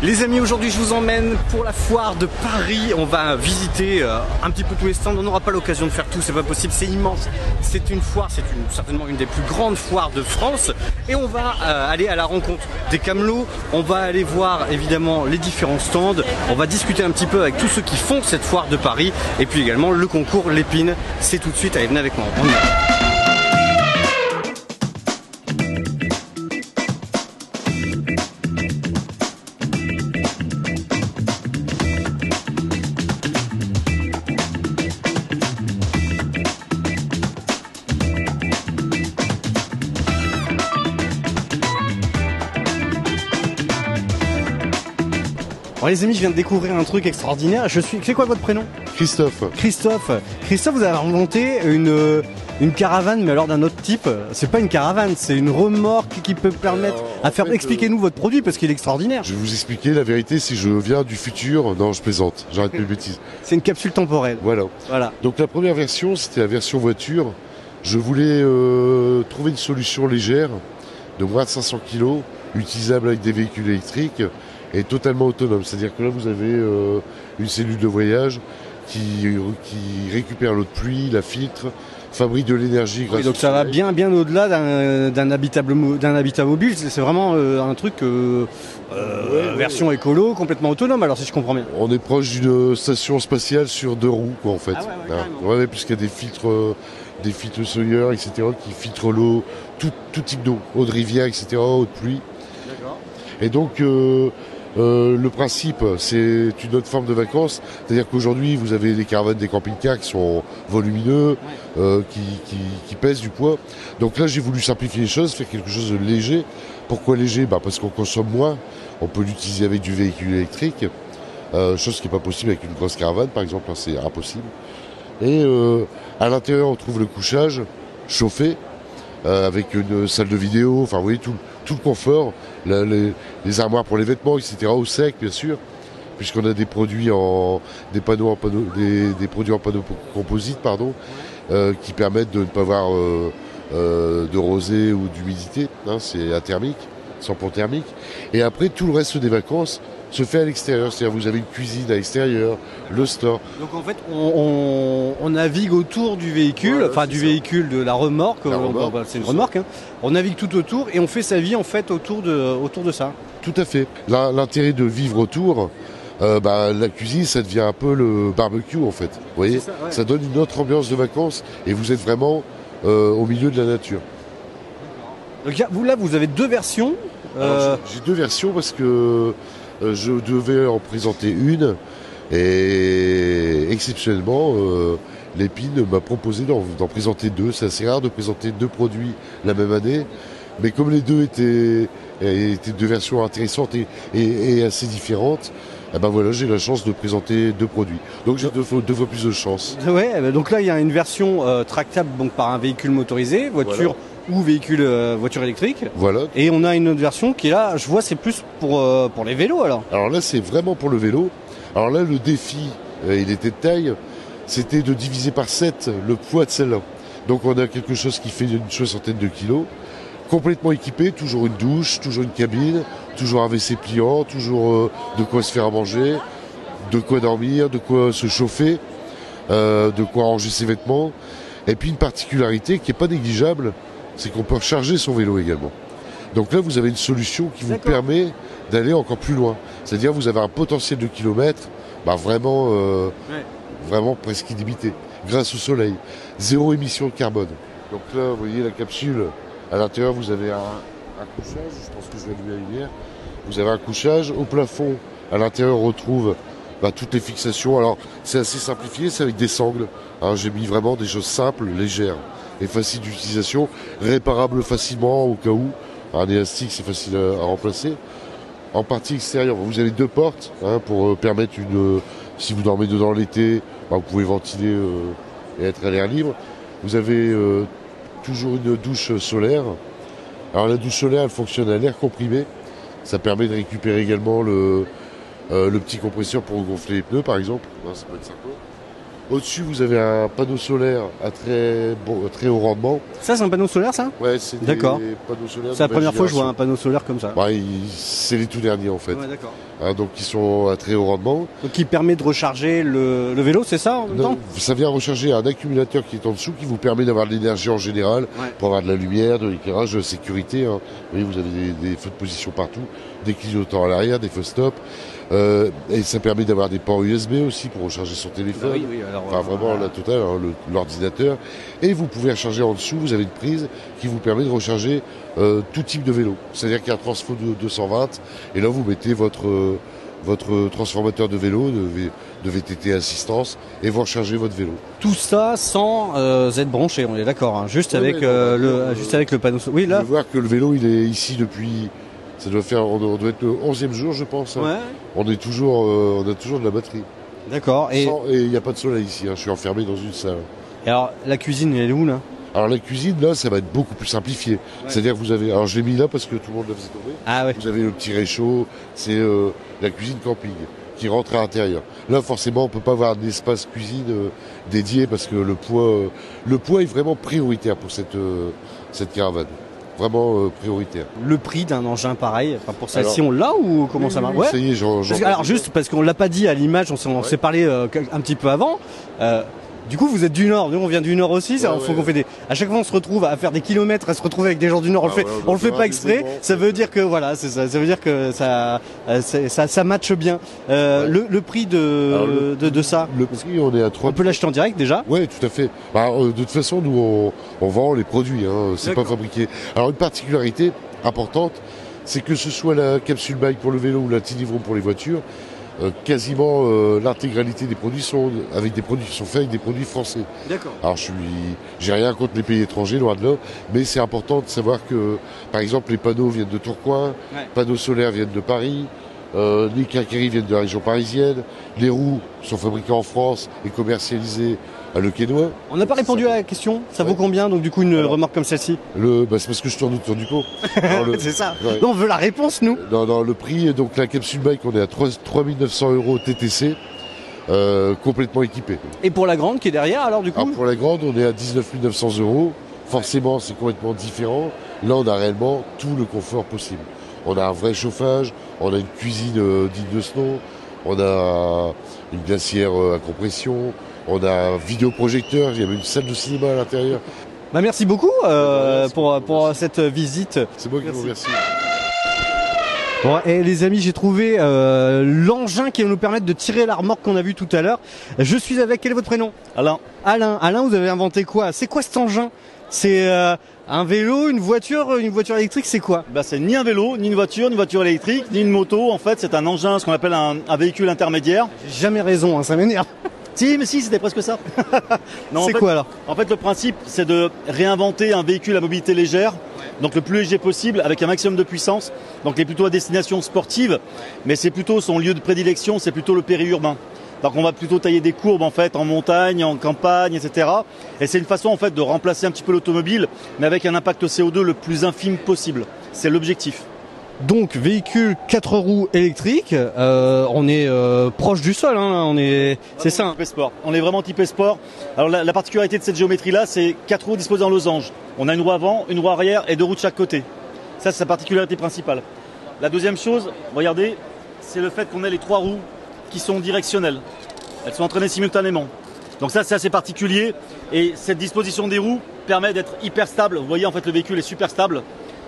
Les amis, aujourd'hui je vous emmène pour la foire de Paris. On va visiter un petit peu tous les stands. On n'aura pas l'occasion de faire tout, c'est pas possible, c'est immense. C'est une foire, certainement une des plus grandes foires de France. Et on va aller à la rencontre des camelots. On va aller voir évidemment les différents stands. On va discuter un petit peu avec tous ceux qui font cette foire de Paris. Et puis également le concours Lépine. C'est tout de suite, allez venez avec moi. On y va. Bon les amis, je viens de découvrir un truc extraordinaire. C'est quoi votre prénom? Christophe. Christophe, vous avez inventé une caravane, mais alors d'un autre type. C'est pas une caravane, c'est une remorque qui peut permettre à faire. Expliquez-nous votre produit parce qu'il est extraordinaire. Je vais vous expliquer la vérité, si je viens du futur. Non, je plaisante, j'arrête mes bêtises. C'est une capsule temporelle. Voilà. Donc la première version, c'était la version voiture. Je voulais trouver une solution légère, de moins de 500 kg, utilisable avec des véhicules électriques et totalement autonome. C'est-à-dire que là, vous avez une cellule de voyage qui récupère l'eau de pluie, la filtre, fabrique de l'énergie grâce donc ça va bien au-delà d'un habitat mobile. C'est vraiment un truc version écolo, complètement autonome, alors si je comprends bien. On est proche d'une station spatiale sur 2 roues, quoi, en fait. Puisqu'il y a des filtres Sawyer, etc., qui filtrent l'eau, tout type d'eau, eau de rivière, etc., eau de pluie. D'accord. Et donc, le principe, c'est une autre forme de vacances. C'est-à-dire qu'aujourd'hui, vous avez des caravanes, des camping-cars qui sont volumineux, qui pèsent du poids. Donc là, j'ai voulu simplifier les choses, faire quelque chose de léger. Pourquoi léger ? Parce qu'on consomme moins. On peut l'utiliser avec du véhicule électrique, chose qui n'est pas possible avec une grosse caravane, par exemple. C'est impossible. Et à l'intérieur, on trouve le couchage chauffé, avec une salle de vidéo, enfin vous voyez tout le confort, les armoires pour les vêtements, etc. au sec bien sûr, puisqu'on a des produits des produits en panneaux composites, qui permettent de ne pas avoir de rosée ou d'humidité, c'est athermique, sans pont thermique. Et après tout le reste des vacances se fait à l'extérieur, c'est-à-dire vous avez une cuisine à l'extérieur, le store. Donc en fait on navigue autour du véhicule, véhicule de la remorque, c'est une remorque, on navigue tout autour et on fait sa vie en fait autour de ça. Tout à fait. L'intérêt de vivre autour, la cuisine ça devient un peu le barbecue en fait. Vous voyez, ça donne une autre ambiance de vacances et vous êtes vraiment au milieu de la nature. Donc vous avez 2 versions. J'ai 2 versions parce que je devais en présenter une et exceptionnellement Lépine m'a proposé d'en présenter 2. C'est assez rare de présenter 2 produits la même année, mais comme les 2 étaient 2 versions intéressantes et assez différentes, j'ai la chance de présenter 2 produits. Donc j'ai 2 fois plus de chance. Ouais, donc là il y a une version tractable par un véhicule motorisé, voiture. Voilà. Ou véhicule voiture électrique. Voilà. Et on a une autre version qui est là, je vois, c'est plus pour les vélos alors. Alors là, c'est vraiment pour le vélo. Alors là, le défi, il était de taille, c'était de diviser par 7 le poids de celle-là. Donc on a quelque chose qui fait une 60aine de kilos, complètement équipé, toujours une douche, toujours une cabine, toujours un WC pliant, toujours de quoi se faire à manger, de quoi dormir, de quoi se chauffer, de quoi ranger ses vêtements. Et puis une particularité qui n'est pas négligeable, c'est qu'on peut recharger son vélo également. Donc là, vous avez une solution qui vous permet d'aller encore plus loin. C'est-à-dire vous avez un potentiel de kilomètres vraiment presque illimité, grâce au soleil. 0 émission de carbone. Donc là, vous voyez la capsule, à l'intérieur, vous avez un couchage, je pense que je vais allumer la lumière. Vous avez un couchage, au plafond, à l'intérieur, on retrouve toutes les fixations. Alors, c'est assez simplifié, c'est avec des sangles. J'ai mis vraiment des choses simples, légères et faciles d'utilisation, réparables facilement au cas où. Un élastique, c'est facile à remplacer. En partie extérieure, vous avez 2 portes pour permettre si vous dormez dedans l'été, vous pouvez ventiler et être à l'air libre. Vous avez toujours une douche solaire. Alors la douche solaire, elle fonctionne à l'air comprimé. Ça permet de récupérer également le petit compresseur pour gonfler les pneus, par exemple. Ça peut être sympa. Au-dessus, vous avez un panneau solaire à très haut rendement. Ça, c'est un panneau solaire, ça? Ouais, c'est des D'accord. panneaux solaires. C'est la première fois que je vois un panneau solaire comme ça. Bah, c'est les tout derniers en fait. Ouais, d'accord. Hein, donc ils sont à très haut rendement. Donc, qui permet de recharger le vélo, c'est ça en même temps? Ça vient recharger un accumulateur qui est en dessous qui vous permet d'avoir de l'énergie en général, pour avoir de la lumière, de l'éclairage, de la sécurité. Hein. Vous voyez, vous avez des feux de position partout, des clignotants à l'arrière, des feux stop. Et ça permet d'avoir des ports USB aussi pour recharger son téléphone. Bah oui, alors, enfin vraiment la totale, hein, l'ordinateur. Et vous pouvez recharger en dessous, vous avez une prise qui vous permet de recharger tout type de vélo. C'est-à-dire qu'il y a un transfo de 220 et là vous mettez votre transformateur de vélo, de VTT assistance, et vous rechargez votre vélo. Tout ça sans être branché, on est d'accord, hein, juste avec le panneau solaire. Oui, là. Vous pouvez voir que le vélo, il est ici depuis... Ça doit faire, on doit être le 11e jour, je pense. Hein. Ouais. On a toujours de la batterie. D'accord. Et il n'y a pas de soleil ici. Hein. Je suis enfermé dans une salle. Et alors, la cuisine, elle est où là? Alors la cuisine, là, ça va être beaucoup plus simplifié. Ouais. C'est-à-dire que vous avez... Alors je l'ai mis là parce que tout le monde l'a faisait tomber. Ah ouais. Vous avez le petit réchaud, c'est la cuisine camping qui rentre à l'intérieur. Là, forcément, on peut pas avoir d'espace cuisine dédié parce que le poids est vraiment prioritaire pour cette caravane. Vraiment prioritaire. Le prix d'un engin pareil, enfin pour celle-ci, on l'a ou comment ça marche? Ouais. Ça y est, alors juste parce qu'on l'a pas dit à l'image, on s'est parlé un petit peu avant. Du coup, vous êtes du Nord, nous on vient du Nord aussi. Faut qu'on fait à chaque fois on se retrouve à faire des kilomètres, à se retrouver avec des gens du Nord. On le fait pas exprès. Ça veut dire que voilà, c'est ça. Ça veut dire que ça matche bien. Le prix de ça. Le prix, on est à 3. On peut l'acheter en direct déjà. Ouais, tout à fait. De toute façon, nous on vend les produits. Hein, c'est pas fabriqué. Alors une particularité importante, c'est que ce soit la capsule bike pour le vélo ou la Tinivron pour les voitures. Quasiment l'intégralité des produits sont faits avec des produits français. D'accord. Alors j'ai rien contre les pays étrangers, loin de là, mais c'est important de savoir que, par exemple, les panneaux viennent de Tourcoing, les panneaux solaires viennent de Paris, les quincailleries viennent de la région parisienne, les roues sont fabriquées en France et commercialisées à Le Quesnoy. On n'a pas répondu à la question. Ça vaut combien, donc du coup, une remarque comme celle-ci? C'est parce que je tourne autour du pot. C'est ça. Ouais. Non, on veut la réponse, nous. Dans le prix, donc la capsule bike, on est à 3 900 € TTC, complètement équipé. Et pour la grande qui est derrière, alors du coup? Pour la grande, on est à 19 900 €. Forcément, c'est complètement différent. Là, on a réellement tout le confort possible. On a un vrai chauffage, on a une cuisine digne de ce nom, on a une glacière à compression, on a un vidéoprojecteur, il y a même une salle de cinéma à l'intérieur. Bah merci beaucoup pour cette visite. C'est moi qui vous remercie. Bon, et les amis, j'ai trouvé l'engin qui va nous permettre de tirer la remorque qu'on a vue tout à l'heure. Je suis avec, quel est votre prénom? Alain. Alain, vous avez inventé quoi? C'est quoi cet engin? C'est un vélo, une voiture électrique, c'est quoi? C'est ni un vélo, ni une voiture électrique, ni une moto. En fait, c'est un engin, ce qu'on appelle un véhicule intermédiaire. J'ai jamais raison, hein, ça m'énerve. Si, c'était presque ça. C'est quoi alors? En fait, le principe, c'est de réinventer un véhicule à mobilité légère, donc le plus léger possible, avec un maximum de puissance. Donc, il est plutôt à destination sportive, mais c'est plutôt son lieu de prédilection, c'est plutôt le périurbain. Donc, on va plutôt tailler des courbes en fait en montagne, en campagne, etc. Et c'est une façon en fait de remplacer un petit peu l'automobile, mais avec un impact CO2 le plus infime possible. C'est l'objectif. Donc véhicule 4 roues électriques, on est proche du sol, hein, c'est ça. Typé sport. On est vraiment typé sport. Alors la particularité de cette géométrie-là, c'est 4 roues disposées en losange. On a une roue avant, une roue arrière et 2 roues de chaque côté. Ça, c'est sa particularité principale. La deuxième chose, regardez, c'est le fait qu'on ait les 3 roues qui sont directionnelles. Elles sont entraînées simultanément. Donc ça, c'est assez particulier. Et cette disposition des roues permet d'être hyper stable. Vous voyez, en fait, le véhicule est super stable.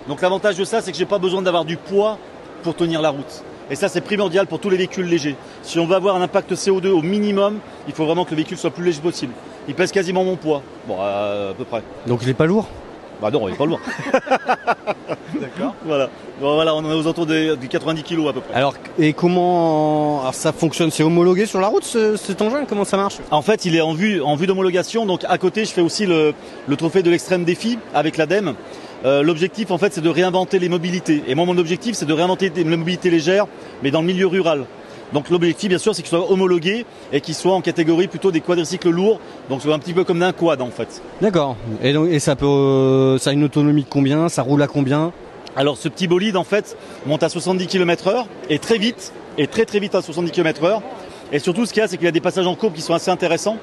Donc l'avantage de ça, c'est que j'ai pas besoin d'avoir du poids pour tenir la route. Et ça, c'est primordial pour tous les véhicules légers. Si on veut avoir un impact CO2 au minimum, il faut vraiment que le véhicule soit le plus léger possible. Il pèse quasiment mon poids. Bon, à peu près. Donc il est pas lourd? Bah non, il est pas lourd. D'accord. Voilà. Bon, voilà, on est aux alentours de 90 kg à peu près. Alors, et comment ça fonctionne? C'est homologué sur la route cet engin? Comment ça marche? En fait, il est en vue d'homologation. Donc à côté, je fais aussi le trophée de l'extrême défi avec l'ADEME. L'objectif, en fait, c'est de réinventer les mobilités. Et moi, mon objectif, c'est de réinventer les mobilités légères, mais dans le milieu rural. Donc l'objectif, bien sûr, c'est qu'il soit homologué et qu'il soit en catégorie plutôt des quadricycles lourds. Donc c'est un petit peu comme d'un quad, en fait. D'accord. Et ça a une autonomie de combien? Ça roule à combien? Alors ce petit bolide, en fait, monte à 70 km/h et très vite, et très vite à 70 km/h. Et surtout, ce qu'il y a, c'est qu'il y a des passages en courbe qui sont assez intéressants.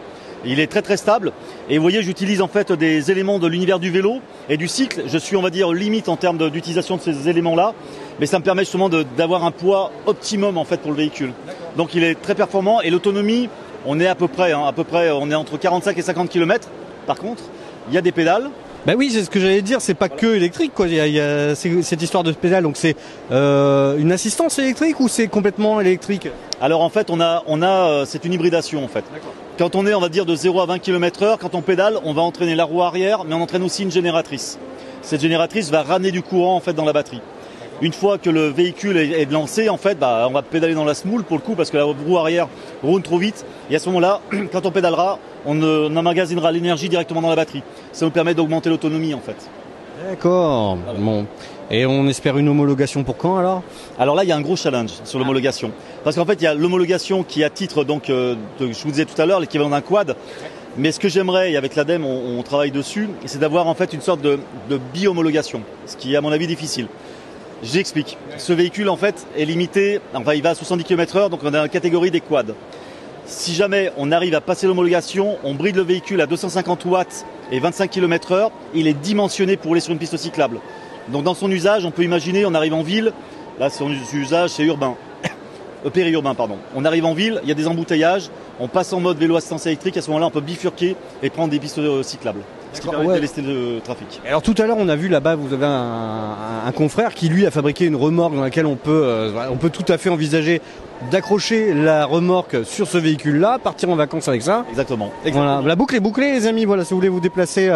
Il est très très stable. Et vous voyez, j'utilise en fait des éléments de l'univers du vélo et du cycle. Je suis, on va dire, limite en termes d'utilisation de ces éléments-là. Mais ça me permet justement d'avoir un poids optimum en fait pour le véhicule. Donc il est très performant et l'autonomie, on est à peu près, on est entre 45 et 50 km. Par contre, il y a des pédales. Bah oui, c'est ce que j'allais dire, c'est pas que électrique quoi. Il y a cette histoire de pédale, donc c'est une assistance électrique ou c'est complètement électrique? Alors en fait, c'est une hybridation en fait. Quand on est, on va dire, de 0 à 20 km/h, quand on pédale, on va entraîner la roue arrière, mais on entraîne aussi une génératrice. Cette génératrice va ramener du courant en fait dans la batterie. Une fois que le véhicule est lancé, en fait, on va pédaler dans la semoule pour le coup, parce que la roue arrière roule trop vite. Et à ce moment-là, quand on pédalera, on emmagasinera l'énergie directement dans la batterie. Ça nous permet d'augmenter l'autonomie en fait. D'accord. Voilà. Bon. Et on espère une homologation pour quand alors? Alors là, il y a un gros challenge sur l'homologation. Parce qu'en fait, il y a l'homologation qui, à titre, donc, je vous disais tout à l'heure, l'équivalent d'un quad. Mais ce que j'aimerais, et avec l'ADEME, on travaille dessus, c'est d'avoir en fait une sorte de bi-homologation. Ce qui est à mon avis difficile. J'explique. Ce véhicule, en fait, est limité, enfin, il va à 70 km/h, donc on est dans la catégorie des quads. Si jamais on arrive à passer l'homologation, on bride le véhicule à 250 watts et 25 km/h, il est dimensionné pour rouler sur une piste cyclable. Donc dans son usage, on peut imaginer, on arrive en ville, là son usage c'est urbain, périurbain pardon. On arrive en ville, il y a des embouteillages, on passe en mode vélo assistance électrique, à ce moment-là on peut bifurquer et prendre des pistes cyclables. Ce qui permet de délester le trafic. Alors tout à l'heure on a vu là-bas, vous avez un confrère qui lui a fabriqué une remorque dans laquelle on peut tout à fait envisager d'accrocher la remorque sur ce véhicule-là, partir en vacances avec ça. Exactement. Voilà. La boucle est bouclée les amis, voilà, si vous voulez vous déplacer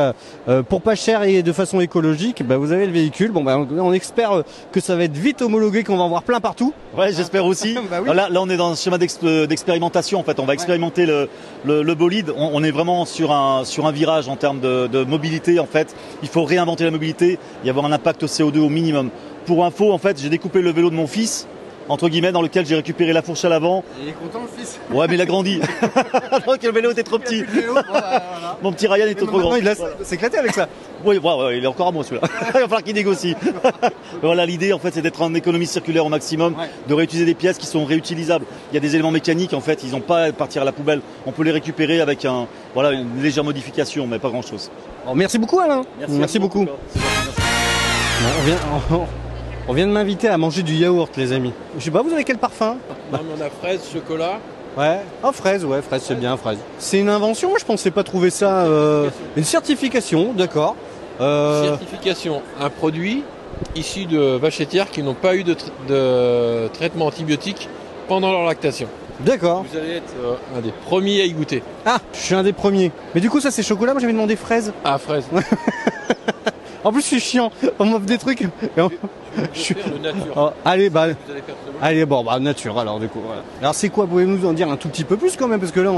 pour pas cher et de façon écologique, vous avez le véhicule. Bon, on espère que ça va être vite homologué, qu'on va en voir plein partout. Ouais, j'espère aussi. Bah oui. Là on est dans un schéma d'expérimentation en fait, on va expérimenter le bolide. On est vraiment sur un virage en termes de mobilité en fait. Il faut réinventer la mobilité et avoir un impact CO2 au minimum. Pour info, en fait, j'ai découpé le vélo de mon fils, entre guillemets, dans lequel j'ai récupéré la fourche à l'avant. Il est content le fils? Ouais, mais il a grandi. Donc le vélo était trop petit. Voilà. Mon petit Ryan était trop grand. Il s'est éclaté avec ça. Oui, il est encore à moi celui-là. Il va falloir qu'il négocie. Voilà, l'idée en fait, c'est d'être en économie circulaire au maximum, de réutiliser des pièces qui sont réutilisables. Il y a des éléments mécaniques en fait, ils n'ont pas à partir à la poubelle. On peut les récupérer avec une légère modification, mais pas grand-chose. Oh, merci beaucoup Alain. Merci beaucoup. On vient de m'inviter à manger du yaourt, les amis. Je sais pas, vous avez quel parfum? Non, mais on a fraise, chocolat. Ouais. Oh, fraise, c'est bien, fraise. C'est une invention, moi je pensais pas trouver ça. Une certification, d'accord. Certification, un produit issu de vaches laitières qui n'ont pas eu de traitement antibiotique pendant leur lactation. D'accord. Vous allez être un des premiers à y goûter. Ah, je suis un des premiers. Mais du coup, ça c'est chocolat, moi j'avais demandé fraise. Ah, fraise. En plus, je suis chiant. On m'offre des trucs. Je suis le nature. Oh, allez, nature, alors du coup. Voilà. Alors, c'est quoi? Pouvez-vous nous en dire un tout petit peu plus quand même? Parce que là,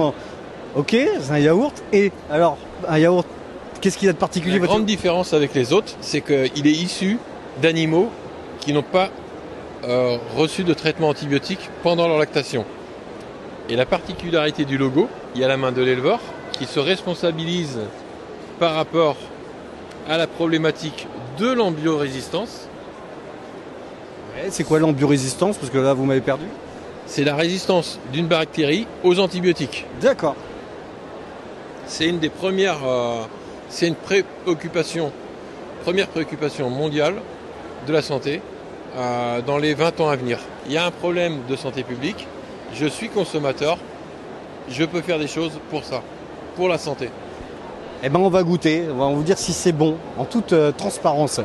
ok, c'est un yaourt. Et alors, un yaourt, qu'est-ce qu'il y a de particulier? La grande différence avec les autres, c'est qu'il est issu d'animaux qui n'ont pas reçu de traitement antibiotique pendant leur lactation. Et la particularité du logo, il y a la main de l'éleveur qui se responsabilise par rapport à la problématique de l'ambiorésistance. Ouais, c'est quoi l'ambiorésistance? Parce que là, vous m'avez perdu. C'est la résistance d'une bactérie aux antibiotiques. D'accord. C'est une des premières, c'est une première préoccupation mondiale de la santé dans les 20 ans à venir. Il y a un problème de santé publique. Je suis consommateur. Je peux faire des choses pour ça, pour la santé. Eh ben, on va goûter, on va vous dire si c'est bon, en toute transparence.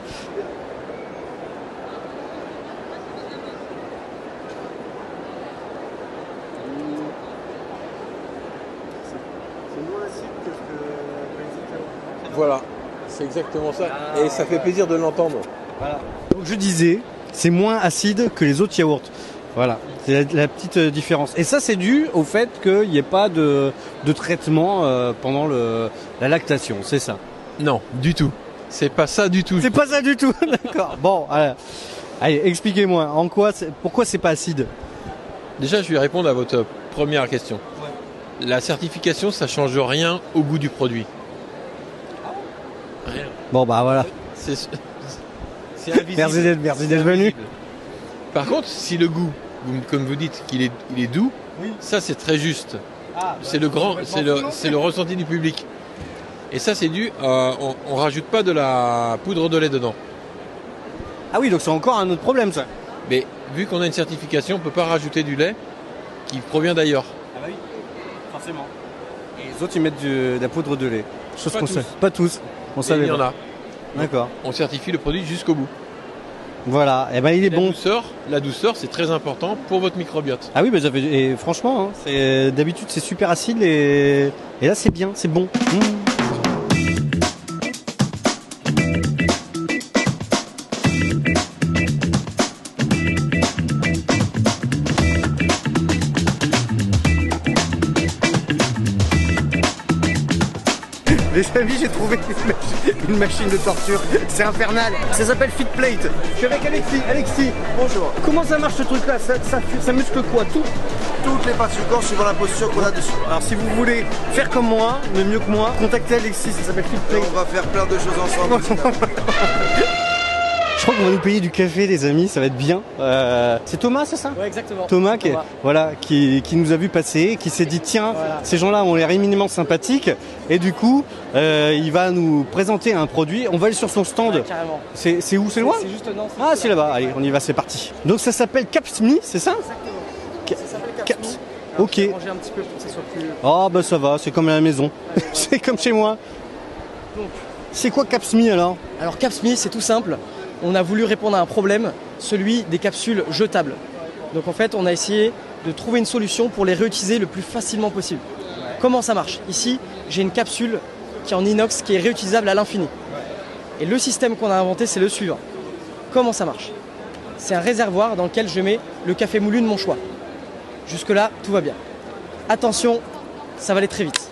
C'est moins acide que ce que... Voilà, c'est exactement ça. Et ça fait plaisir de l'entendre. Voilà. Donc je disais, c'est moins acide que les autres yaourts. Voilà, c'est la petite différence. Et ça, c'est dû au fait qu'il n'y ait pas de traitement pendant la lactation, c'est ça? Non, du tout. C'est pas ça du tout. C'est pas ça du tout, d'accord. Bon, allez, expliquez-moi, pourquoi c'est pas acide? Déjà, je vais répondre à votre première question. Ouais. La certification, ça change rien au goût du produit. Rien. Bon, voilà. C'est invisible. Merci d'être venu. Par contre, si le goût, comme vous dites, qu'il est doux, oui. Ça c'est très juste. c'est le ressenti du public. Et ça, c'est dû, on rajoute pas de la poudre de lait dedans. Ah oui, donc c'est encore un autre problème ça. Mais vu qu'on a une certification, on peut pas rajouter du lait qui provient d'ailleurs. Ah bah oui, forcément. Et les autres ils mettent de la poudre de lait. Chose Pas qu'on tous. sait. Pas tous. On Et savait il y en pas. a. D'accord. On certifie le produit jusqu'au bout. Voilà. Et ben il est bon. La douceur, c'est très important pour votre microbiote. Ah oui, bah, et franchement, hein, d'habitude c'est super acide et là c'est bien, c'est bon. Les amis, j'ai trouvé une machine de torture. C'est infernal. Ça s'appelle FitPlate. Je suis avec Alexis. Alexis, bonjour. Comment ça marche ce truc-là, ça muscle quoi? Toutes les parties du corps suivant la posture qu'on a dessus. Alors si vous voulez faire comme moi, mais mieux que moi, contactez Alexis. Ça s'appelle FitPlate. On va faire plein de choses ensemble. Je crois qu'on va nous payer du café, les amis. Ça va être bien. C'est Thomas, c'est ça? Ouais, exactement. Thomas, qui nous a vu passer, qui s'est dit tiens, Voilà. ces gens-là ont l'air éminemment sympathiques, et du coup, il va nous présenter un produit. On va aller sur son stand. Ouais, carrément. C'est où? C'est loin? C'est juste non. Ah, c'est là-bas. Allez, on y va, c'est parti. Donc ça s'appelle Capsmi, c'est ça? Ça s'appelle Caps. Capsmi. Ok. Je vais ranger un petit peu pour que ça soit plus. Oh bah ça va, c'est comme à la maison. C'est comme chez moi. Donc. C'est quoi Capsmi alors? Alors Capsmi, c'est tout simple. On a voulu répondre à un problème, celui des capsules jetables. Donc en fait, on a essayé de trouver une solution pour les réutiliser le plus facilement possible. Comment ça marche? Ici, j'ai une capsule qui est en inox, qui est réutilisable à l'infini. Et le système qu'on a inventé, c'est le suivant. Comment ça marche? C'est un réservoir dans lequel je mets le café moulu de mon choix. Jusque-là, tout va bien. Attention, ça va aller très vite.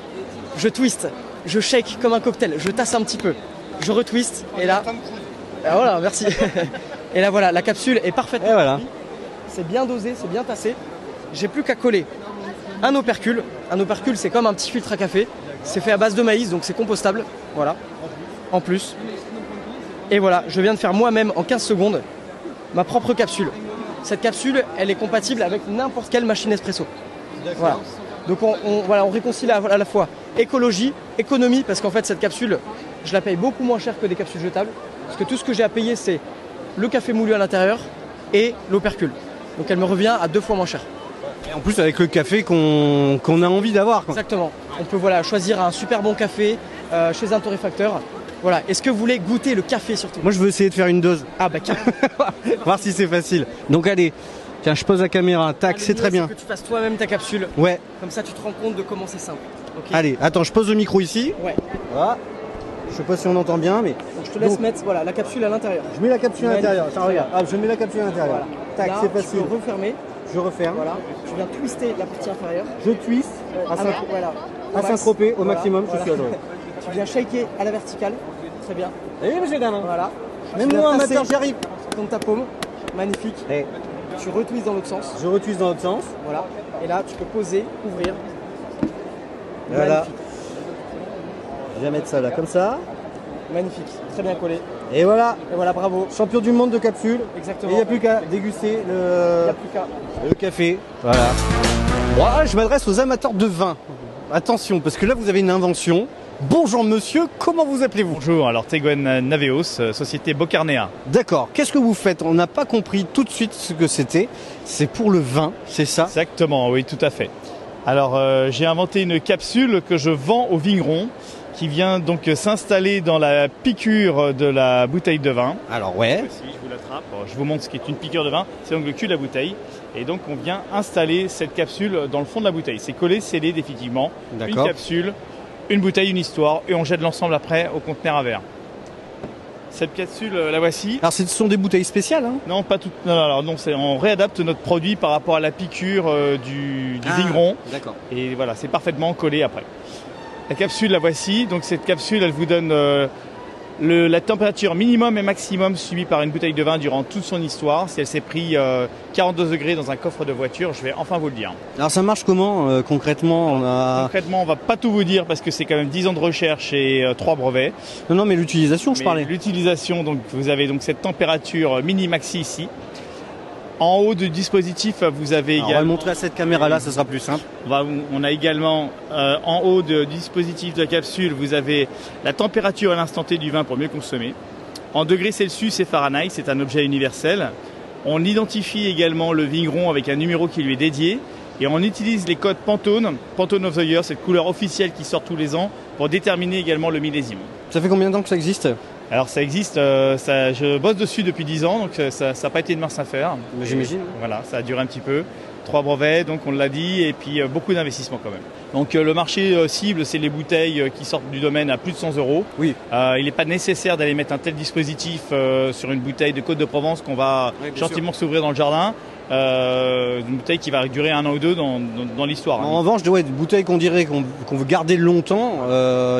Je twist, je shake comme un cocktail, je tasse un petit peu, je retwist, et là... Ah voilà, merci. Et là voilà, la capsule est parfaitement Et voilà. remplie. C'est bien dosé, c'est bien tassé. J'ai plus qu'à coller un opercule. Un opercule, c'est comme un petit filtre à café. C'est fait à base de maïs, donc c'est compostable. Voilà. En plus. Et voilà, je viens de faire moi-même en 15 secondes ma propre capsule. Cette capsule, elle est compatible avec n'importe quelle machine espresso. Voilà. Donc on réconcilie à la fois écologie, économie, parce qu'en fait cette capsule, je la paye beaucoup moins cher que des capsules jetables. Parce que tout ce que j'ai à payer, c'est le café moulu à l'intérieur et l'opercule. Donc elle me revient à 2 fois moins cher. Et en plus avec le café qu'on a envie d'avoir. Exactement. On peut choisir un super bon café chez un torréfacteur. Voilà. Est-ce que vous voulez goûter le café surtout? Moi je veux essayer de faire une dose. Ah bah carrément. Voir si c'est facile. Donc allez, tiens, je pose la caméra. Tac, c'est très bien. Que tu fasses toi-même ta capsule. Ouais. Comme ça tu te rends compte de comment c'est simple. Ok. Allez, attends, je pose le micro ici. Ouais. Voilà. Je sais pas si on entend bien, mais Donc je te laisse mettre la capsule à l'intérieur. je mets la capsule à Magnifique. l'intérieur. Tiens, regarde. Ah, je mets la capsule à l'intérieur. Voilà. Tac, Là, c'est facile. Tu peux refermer. Je referme. Voilà. Tu viens twister la partie inférieure. Je twist à synchroper au maximum. Je suis à droite. Tu viens shaker à la verticale. Très bien. Eh, monsieur dame. Voilà. Même Tu moi, viens amateur, tasser j'y arrive. dans ta paume. Magnifique. Eh, Tu retwistes dans l'autre sens. je retwist dans l'autre sens. Voilà. Et là, tu peux poser, ouvrir. Voilà. Magnifique. Je vais mettre ça là, comme ça. Magnifique. Très bien collé. Et voilà. Et voilà, bravo. Champion du monde de capsule. Et Exactement. il n'y a plus qu'à déguster Il n'y a plus qu'à. le café. Voilà. Moi, je m'adresse aux amateurs de vin. Attention, parce que là, vous avez une invention. Bonjour monsieur, comment vous appelez-vous? Bonjour, alors Teguen Naveos, société Bocarnea. D'accord, qu'est-ce que vous faites? On n'a pas compris tout de suite ce que c'était. C'est pour le vin, c'est ça? Exactement, oui, tout à fait. Alors j'ai inventé une capsule que je vends aux vignerons qui vient donc s'installer dans la piqûre de la bouteille de vin. Alors ouais. Si je vous l'attrape, je vous montre ce qu'est une piqûre de vin. C'est donc le cul de la bouteille. Et donc on vient installer cette capsule dans le fond de la bouteille. C'est collé, scellé définitivement. Une D'accord. capsule, une bouteille, une histoire. Et on jette l'ensemble après au conteneur à verre. Cette capsule, la voici. Alors ce sont des bouteilles spéciales, hein? Non, pas toutes. Non, alors non, on réadapte notre produit par rapport à la piqûre du vigneron. D'accord. Et voilà, c'est parfaitement collé après. La capsule, la voici. Donc cette capsule, elle vous donne la température minimum et maximum subie par une bouteille de vin durant toute son histoire. Si elle s'est pris 42 degrés dans un coffre de voiture, je vais enfin vous le dire. Alors ça marche comment concrètement? Concrètement, on va pas tout vous dire parce que c'est quand même 10 ans de recherche et 3 brevets. Non, mais l'utilisation, je Mais parlais. l'utilisation, donc vous avez donc cette température mini-maxi ici. En haut du dispositif, vous avez Alors, on va le également... montrer à cette caméra-là, ce sera plus simple. On a également en haut du dispositif de la capsule, vous avez la température à l'instant T du vin pour mieux consommer. En degrés Celsius et Fahrenheit, c'est un objet universel. On identifie également le vigneron avec un numéro qui lui est dédié. Et on utilise les codes Pantone, Pantone of the Year, cette couleur officielle qui sort tous les ans, pour déterminer également le millésime. Ça fait combien de temps que ça existe? Alors ça existe, je bosse dessus depuis 10 ans, donc ça n'a pas été une mince affaire. J'imagine. Voilà, ça a duré un petit peu. 3 brevets, donc on l'a dit, et puis beaucoup d'investissements quand même. Donc le marché cible, c'est les bouteilles qui sortent du domaine à plus de 100 €. Oui. Il n'est pas nécessaire d'aller mettre un tel dispositif sur une bouteille de Côte de Provence qu'on va gentiment s'ouvrir dans le jardin. Une bouteille qui va durer 1 an ou 2 dans l'histoire. En revanche, une bouteille qu'on dirait qu'on veut garder longtemps,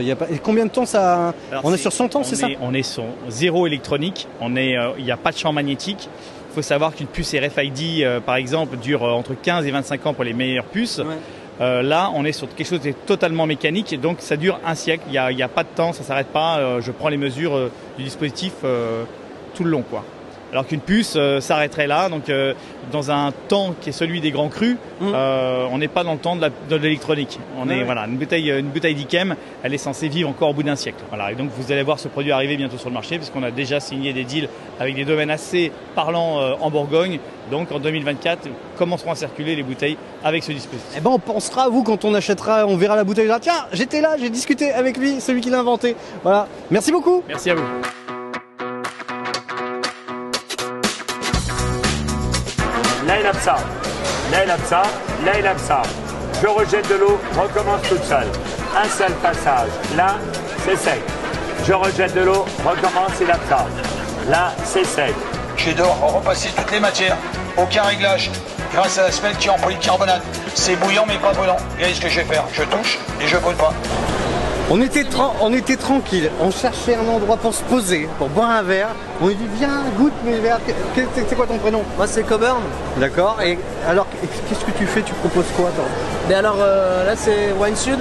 y a pas... Et combien de temps ça... Alors, on est sur 100 ans, c'est ça? On est sur zéro électronique, il n'y a pas de champ magnétique. Il faut savoir qu'une puce RFID, par exemple, dure entre 15 et 25 ans pour les meilleures puces. Ouais. Là, on est sur quelque chose de totalement mécanique, et donc ça dure un siècle. Il n'y a pas de temps, ça ne s'arrête pas. Je prends les mesures du dispositif tout le long, quoi. Alors qu'une puce s'arrêterait là, donc dans un temps qui est celui des grands crus, on n'est pas dans le temps de l'électronique. Voilà, une bouteille d'Yquem, elle est censée vivre encore au bout d'un siècle. Voilà, et donc vous allez voir ce produit arriver bientôt sur le marché, puisqu'on a déjà signé des deals avec des domaines assez parlants en Bourgogne. Donc en 2024, commenceront à circuler les bouteilles avec ce dispositif. Eh ben, on pensera à vous quand on achètera, on verra la bouteille. Là, tiens, j'étais là, j'ai discuté avec lui, celui qui l'a inventé. Voilà, merci beaucoup. Merci à vous. L'Ailapsa. Je rejette de l'eau, recommence toute seule. Un seul passage. Là, c'est sec. Je rejette de l'eau, recommence Ilapsa. Là, c'est sec. J'adore repasser toutes les matières. Aucun réglage. Grâce à la semelle qui est en polycarbonate. C'est bouillant mais pas brûlant. Regardez ce que je vais faire. Je touche et je brûle pas. On était tranquille, on cherchait un endroit pour se poser, pour boire un verre. On lui dit viens, goûte mes verres. C'est quoi ton prénom? Moi c'est Coburn. D'accord, et alors qu'est-ce que tu fais? Tu proposes quoi toi? Mais alors là c'est Wine Sud.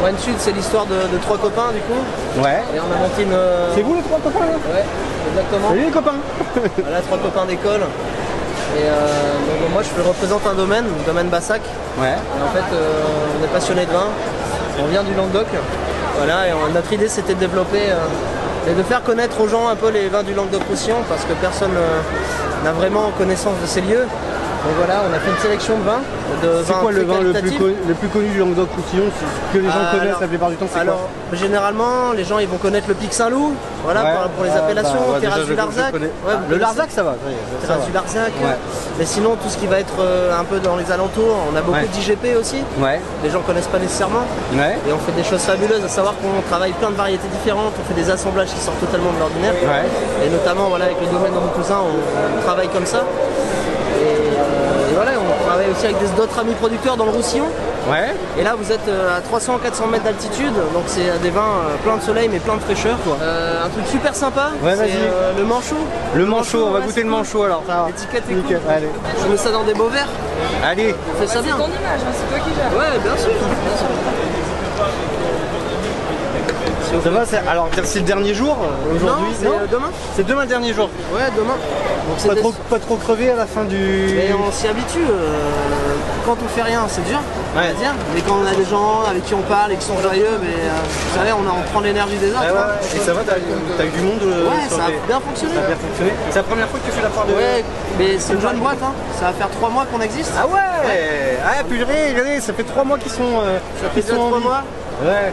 Wine Sud c'est l'histoire de 3 copains du coup. Ouais. Et on a monté une... C'est vous les 3 copains là? Ouais, exactement. Salut les copains. Voilà, 3 copains d'école. Et donc, moi je représente un domaine, le domaine Bassac. Ouais. Et en fait on est passionné de vin. On vient du Languedoc, voilà, et notre idée c'était de développer et de faire connaître aux gens un peu les vins du Languedoc-Roussillon parce que personne n'a vraiment connaissance de ces lieux. Donc voilà, on a fait une sélection de vins. C'est quoi le vin le plus connu du Languedoc-Roussillon que les gens connaissent la plupart du temps? Alors, généralement, les gens ils vont connaître le Pic Saint-Loup, voilà, ouais, pour les appellations, Terrasse du Larzac. Le Larzac, ça va. Terrasse du Larzac. Ouais. Mais sinon, tout ce qui va être un peu dans les alentours, on a beaucoup d'IGP aussi. Ouais. Les gens connaissent pas nécessairement. Ouais. Et on fait des choses fabuleuses, à savoir qu'on travaille plein de variétés différentes, on fait des assemblages qui sortent totalement de l'ordinaire. Ouais. Et notamment, voilà, avec le domaine de mon cousin, on travaille comme ça. Et voilà, on travaille aussi avec d'autres amis producteurs dans le Roussillon. Ouais. Et là, vous êtes à 300-400 mètres d'altitude, donc c'est des vins plein de soleil mais plein de fraîcheur. Quoi. Un truc super sympa, ouais, c'est le manchot. Le manchot, on va goûter le manchot alors. L'étiquette est cool. Allez. Je mets ça dans des beaux verres. Allez. On fait ça bien. C'est ton image, hein, c'est toi qui gères. Ouais, bien sûr. Ça va, alors c'est le dernier jour aujourd'hui? Non, c'est demain. C'est demain le dernier jour? Ouais, demain. Donc pas trop crevé à la fin du... Mais on s'y habitue. Quand on fait rien, c'est dur, on va dire. Mais quand on a des gens avec qui on parle et qui sont joyeux, mais vous savez, on prend l'énergie des autres. Et ça va, t'as eu du monde? Ouais, ça a bien fonctionné. C'est la première fois que tu fais la foire de... Ouais, mais c'est une jeune boîte, hein. Ça va faire 3 mois qu'on existe. Ah ouais. Ah purée, regardez, ça fait 3 mois qu'ils sont... Ça fait 3 mois. Ouais.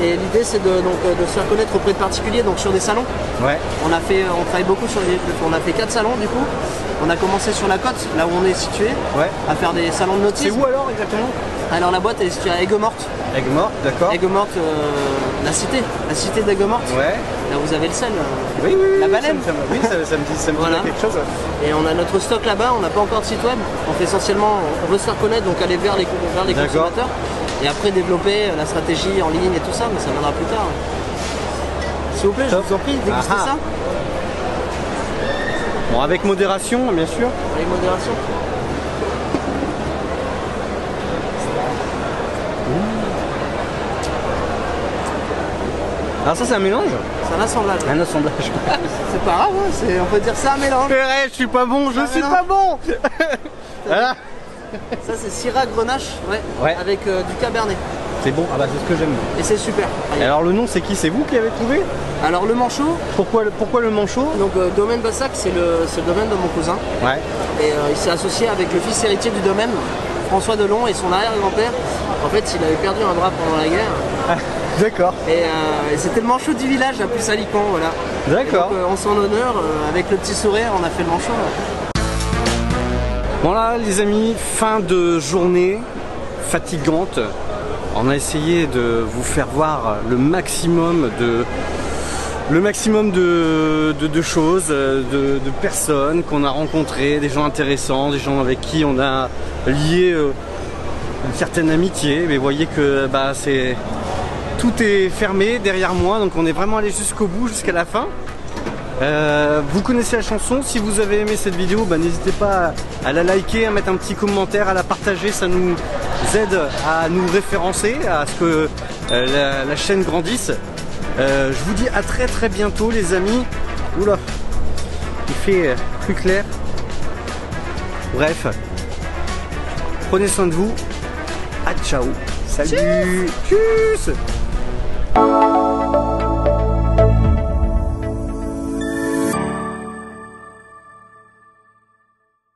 Et l'idée c'est de se faire connaître auprès de particuliers, donc sur des salons. Ouais. On travaille beaucoup on a fait 4 salons du coup. On a commencé sur la côte, là où on est situé, à faire des salons de nautisme. C'est où alors exactement? Alors la boîte elle est située à Aigues-Mortes. Aigues-Mortes, d'accord. Aigues-Mortes, la cité d'Aigues-Mortes. Ouais. Là vous avez le sel. Oui, la baleine. Ça me dit voilà. Quelque chose. Et on a notre stock là-bas, on n'a pas encore de site web. On fait essentiellement, on veut se faire connaître, donc aller vers les consommateurs. Et après développer la stratégie en ligne et tout ça, mais ça viendra plus tard. S'il vous plaît, je vous en prie, dégustez ça. Bon, avec modération, bien sûr. Avec modération. Alors ça c'est un mélange? C'est un assemblage. Un assemblage. C'est pas grave, hein, on peut dire c'est un mélange. Purée, je suis pas bon, je suis pas bon. Voilà. Ça c'est Syrah Grenache, ouais. Avec du Cabernet. C'est bon, ah bah c'est ce que j'aime. Et c'est super. Et alors le nom c'est qui? C'est vous qui avez trouvé? Alors le manchot. Pourquoi le manchot? Donc domaine Bassac, c'est le domaine de mon cousin. Ouais. Et il s'est associé avec le fils héritier du domaine, François Delon, et son arrière-grand-père. En fait, il avait perdu un bras pendant la guerre. Ah, d'accord. Et c'était le manchot du village à Puy-Salican, voilà. D'accord. En son honneur, avec le petit sourire, on a fait le manchot. Bon là les amis, fin de journée fatigante. On a essayé de vous faire voir le maximum de choses, de personnes qu'on a rencontrées, des gens intéressants, des gens avec qui on a lié une certaine amitié. Mais vous voyez que bah, tout est fermé derrière moi, donc on est vraiment allé jusqu'au bout, jusqu'à la fin. Vous connaissez la chanson, si vous avez aimé cette vidéo, bah, n'hésitez pas à la liker, à mettre un petit commentaire, à la partager, ça nous aide à nous référencer, à ce que la chaîne grandisse. Je vous dis à très bientôt les amis. Oula, il fait plus clair. Bref, prenez soin de vous. Ah ciao, salut, tchuss.